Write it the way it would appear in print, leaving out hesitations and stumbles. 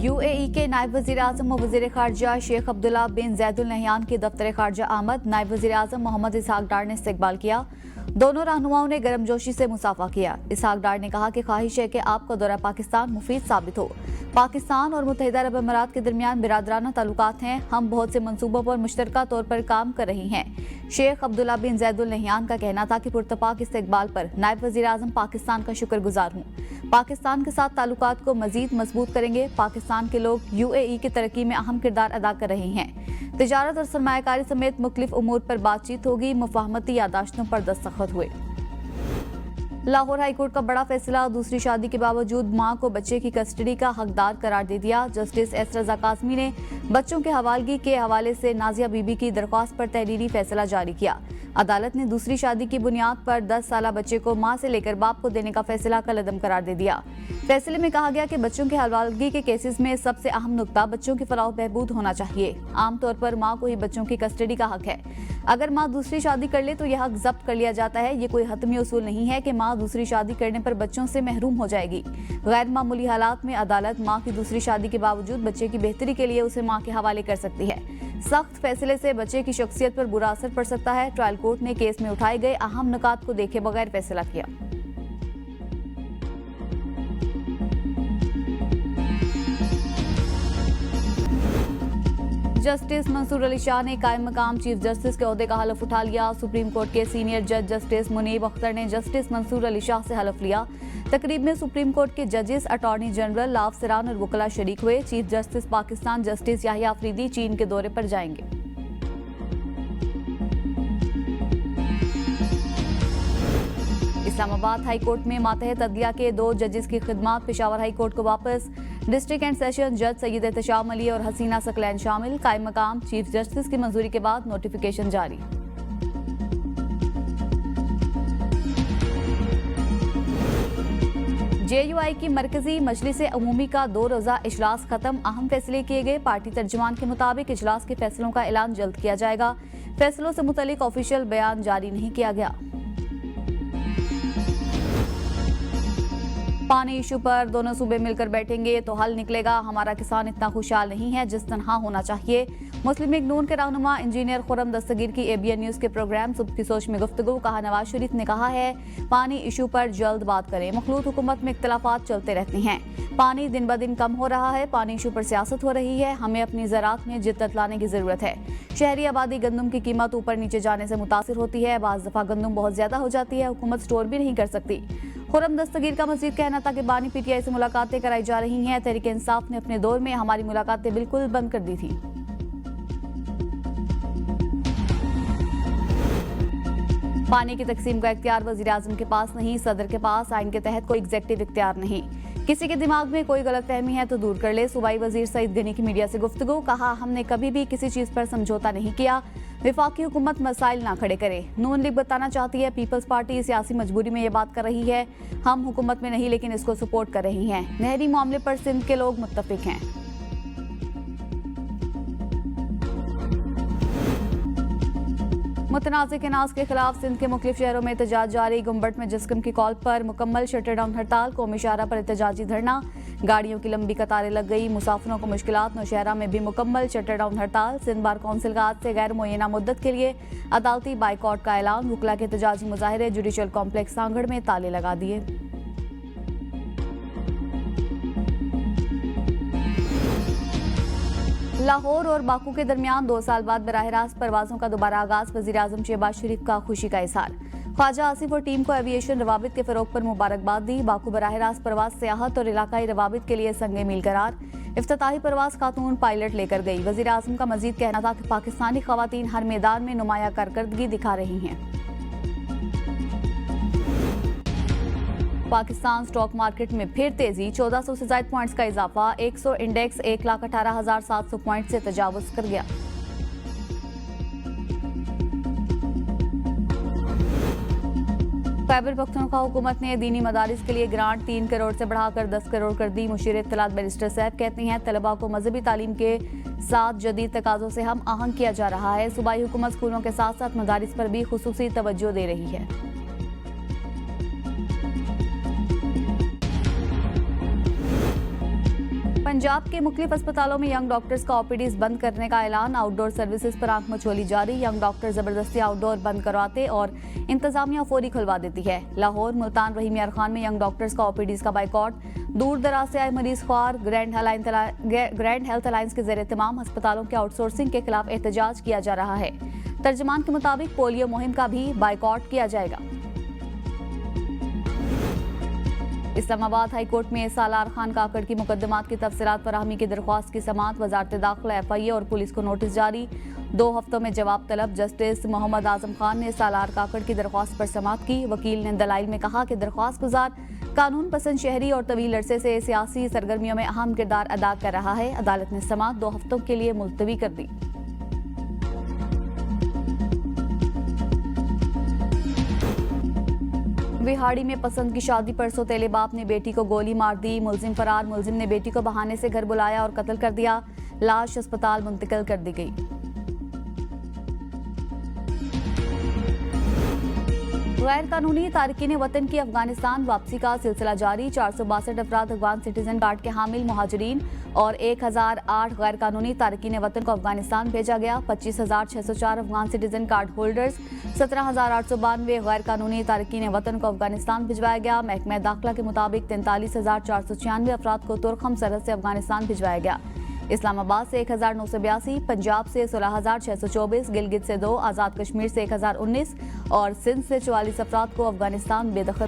UAE के नायब वज़ीर आज़म और वज़ीर ख़ारजा शेख अब्दुल्ला बिन ज़ैदुल नहयान की दफ्तर ख़ारजा आमद नायब वज़ीर आज़म मोहम्मद इसहाक डार ने इस्तकबाल किया। दोनों रहनुमाओं ने गर्मजोशी से मुसाफा किया। इसहाक डार ने कहा कि ख्वाहिश है कि आपका दौरा पाकिस्तान मुफीद साबित हो। पाकिस्तान और मुत्तहिदा अरब अमीरात के दरमियान बिरादराना ताल्लुकात हैं। हम बहुत से मंसूबों पर मुश्तरका तौर पर काम कर रही हैं। शेख अब्दुल्ला बिन ज़ैदुल नहयान का कहना था कि पुरतपाक इस्तकबाल पर नायब वज़ीर आज़म पाकिस्तान का शुक्रगुजार हूँ। पाकिस्तान के साथ ताल्लुकात को मजीद मजबूत करेंगे। पाकिस्तान के लोग यूएई की तरक्की में अहम किरदार अदा कर रहे हैं। तिजारत और सरमायाकारी समेत मुख्तलिफ उमूर पर बातचीत होगी। मुफाहमती यादाश्तों पर दस्तखत हुए। लाहौर हाईकोर्ट का बड़ा फैसला, दूसरी शादी के बावजूद मां को बच्चे की कस्टडी का हकदार करार दे दिया। जस्टिस एस रजा कासमी ने बच्चों के हवालगी के हवाले से नाजिया बीबी की दरख्वास्त पर तहरीरी फैसला जारी किया। अदालत ने दूसरी शादी की बुनियाद पर 10 साला बच्चे को मां से लेकर बाप को देने का फैसला कलअदम करार दे दिया। फैसले में कहा गया कि बच्चों के हवालगी के केसेस में सबसे अहम नुकता बच्चों की फलाह बहबूद होना चाहिए। आमतौर पर मां को ही बच्चों की कस्टडी का हक है। अगर मां दूसरी शादी कर ले तो यह हक जब्त कर लिया जाता है। ये कोई हतमी उसूल नहीं है कि मां दूसरी शादी करने पर बच्चों से महरूम हो जाएगी। गैर मामूली हालात में अदालत मां की दूसरी शादी के बावजूद बच्चे की बेहतरी के लिए उसे मां के हवाले कर सकती है। सख्त फैसले से बच्चे की शख्सियत पर बुरा असर पड़ सकता है। ट्रायल कोर्ट ने केस में उठाए गए अहम नुकात को देखे बगैर फैसला किया। जस्टिस मंसूर अली शाह ने कायम मकाम चीफ जस्टिस के ओहदे का हलफ उठा लिया। सुप्रीम कोर्ट के सीनियर जज जस्टिस मुनीब अख्तर ने जस्टिस मंसूर अली शाह से हलफ लिया। तकरीब में सुप्रीम कोर्ट के जजेस, अटॉर्नी जनरल, ला अफसरान और वकला शरीक हुए। Chief justice Pakistan justice Yahya Afridi चीन के दौरे पर जाएंगे। इस्लामाबाद हाई कोर्ट में मातहत अदलिया के 2 जजेस की खिदमत पेशावर हाई कोर्ट को वापस। डिस्ट्रिक्ट एंड सेशन जज सैयद एहतशाम अली और हसीना सकलैन शामिल। कायम मकाम चीफ जस्टिस की मंजूरी के बाद नोटिफिकेशन जारी। जेयूआई की मरकजी मजलिस अमूमी का 2 रोजा इजलास खत्म। अहम फैसले किए गए। पार्टी तर्जुमान के मुताबिक इजलास के फैसलों का ऐलान जल्द किया जाएगा। फैसलों से मुतल्लिक ऑफिशियल बयान जारी नहीं किया गया। पानी इशू पर दोनों सूबे मिलकर बैठेंगे तो हल निकलेगा। हमारा किसान इतना खुशहाल नहीं है जिस तरह होना चाहिए। मुस्लिम लीग नून के रहनुमा इंजीनियर खुर्रम दस्तगीर की एबीएन न्यूज के प्रोग्राम सुबह की सोच में गुफ्तगू। कहा, नवाज शरीफ ने कहा है पानी इशू पर जल्द बात करें। मखलूत हुकूमत में इख्तलाफात चलते रहते हैं। पानी दिन ब दिन कम हो रहा है। पानी इशू पर सियासत हो रही है। हमें अपनी ज़राअत में जिद्दत लाने की जरूरत है। शहरी आबादी गंदम की कीमत ऊपर नीचे जाने से मुतासिर होती है। बाज़ दफा गंदम बहुत ज्यादा हो जाती है। हुकूमत स्टोर भी नहीं कर सकती। खुर्रम दस्तगीर का मजीद कहना था कि बानी पीटीआई से मुलाकातें कराई जा रही हैं। तहरीक इंसाफ ने अपने दौर में हमारी मुलाकातें बिल्कुल बंद कर दी थी। पानी की तकसीम का इख्तियार वज़ीर आज़म के पास नहीं, सदर के पास। आइन के तहत कोई एग्जेक्टिव इख्तियार नहीं। किसी के दिमाग में कोई गलतफहमी है तो दूर कर ले। सूबाई वजीर सईद गनी की मीडिया से गुफ्तगू। कहा, हमने कभी भी किसी चीज पर समझौता नहीं किया। विफाकी हुकूमत मसाइल ना खड़े करे। नून लीग बताना चाहती है पीपल्स पार्टी सियासी मजबूरी में ये बात कर रही है। हम हुकूमत में नहीं लेकिन इसको सपोर्ट कर रही हैं। नहरी मामले पर सिंध के लोग मुत्तफिक हैं। मुतनाज़ केनास के खिलाफ सिंध के मुख्तलिफ शहरों में एहतजाज जारी। गुम्बट में जिस्कम की कॉल पर मुकम्मल शटर डाउन हड़ताल। कौमी शाहरा पर एहतजाजी धरना। गाड़ियों की लंबी कतारें लग गई। मुसाफिरों को मुश्किलात। नौशहरा में भी मुकम्मल शटर डाउन हड़ताल। सिंध बार कौंसिल का आज से गैर मुअय्यना मुद्दत के लिए अदालती बाइकआउट का ऐलान। वकला के एहतजाजी मुजाहिरे। जुडिशल कॉम्प्लेक्स सांगड़ में ताले लगा दिए। लाहौर और बाकू के दरमियान 2 साल बाद बराह रास्त परवाजों का दोबारा आगाज। वज़ीर आज़म शहबाज शरीफ का खुशी का इज़हार। ख्वाजा आसिफ और टीम को एविएशन रवाबित के फरोग पर मुबारकबाद दी। बाकू बराह रास्त परवाज सियाहत और इलाकाई रवाबित के लिए संगे मील करार। इफ्तिताही परवाज खातून पायलट लेकर गई। वज़ीर आज़म का मजीद कहना था कि पाकिस्तानी खवातीन हर मैदान में नुमाया कारकर्दगी दिखा रही हैं। पाकिस्तान स्टॉक मार्केट में फिर तेजी। 1400 से ज्यादा पॉइंट्स का इजाफा। 100 इंडेक्स 1,18,700 पॉइंट से तजावुज कर गया। खैबर पख्तूनख्वा हुकूमत ने दीनी मदारिस के लिए ग्रांट 3 करोड़ से बढ़ाकर 10 करोड़ कर दी। मुशीर इत्तलात बैरिस्टर साहब कहती हैं तलबा को मजहबी तालीम के साथ जदीद तकाजों से हम आहंग किया जा रहा है। सूबाई हुकूमत स्कूलों के साथ साथ मदारिस पर भी खुसूसी तवज्जो दे रही है। पंजाब के मुख्तलिफ अस्पतालों में यंग डॉक्टर्स का ओपीडीज बंद करने का ऐलान। आउटडोर सर्विसेज पर आंख मचोली जारी। यंग डॉक्टर जबरदस्ती आउटडोर बंद करवाते और इंतजामिया फौरी खुलवा देती है। लाहौर, मुल्तान, रहीम यार खान में यंग डॉक्टर्स का ओपीडीज का बाइकॉट। दूर दराज से आए मरीज ख्वार। ग्रैंड हेल्थ अलायंस के जेर तमाम अस्पतालों के आउटसोर्सिंग के खिलाफ एहतजाज किया जा रहा है। तर्जमान के मुताबिक पोलियो मुहिम का भी बाइकॉट किया जाएगा। इस्लामाबाद हाई कोर्ट में सालार खान काकड़ की मुकदमात की तफसीलात फराहमी की दरख्वास्त की समाअत। वजारत दाखिला, FIA और पुलिस को नोटिस जारी। 2 हफ्तों में जवाब तलब। जस्टिस मोहम्मद आजम खान ने सालार काकड़ की दरख्वास्त पर समाअत की। वकील ने दलाइल में कहा कि दरख्वास्त गुजार कानून पसंद शहरी और तवील अरसे से सियासी सरगर्मियों में अहम किरदार अदा कर रहा है। अदालत ने समाअत 2 हफ्तों के लिए मुलतवी कर दी। विहाड़ी में पसंद की शादी पर सौतेले बाप ने बेटी को गोली मार दी। मुलजिम फरार। मुलजिम ने बेटी को बहाने से घर बुलाया और कत्ल कर दिया। लाश अस्पताल मुंतकिल कर दी गई। गैर कानूनी तारकीन वतन की अफगानिस्तान वापसी का सिलसिला जारी। 462 अफराद अफगान सिटीजन कार्ड के हामिल मुहाजिरीन और 1008 गैर कानूनी तारकीन वतन को अफगानिस्तान भेजा गया। 25,604 अफगान सिटीजन कार्ड होल्डर्स, 17,892 गैर कानूनी तारकीन वतन को अफगानिस्तान भिजवाया गया। महकमा दाखिला के मुताबिक 43,496 अफराद को तुर्खम सरहद से अफगानिस्तान भिजवाया गया। इस्लामाबाद से 1982, पंजाब से 16,624, गिलगित से 2, आज़ाद कश्मीर से 1019 और सिंध से 44 अफराद को अफगानिस्तान बेदखल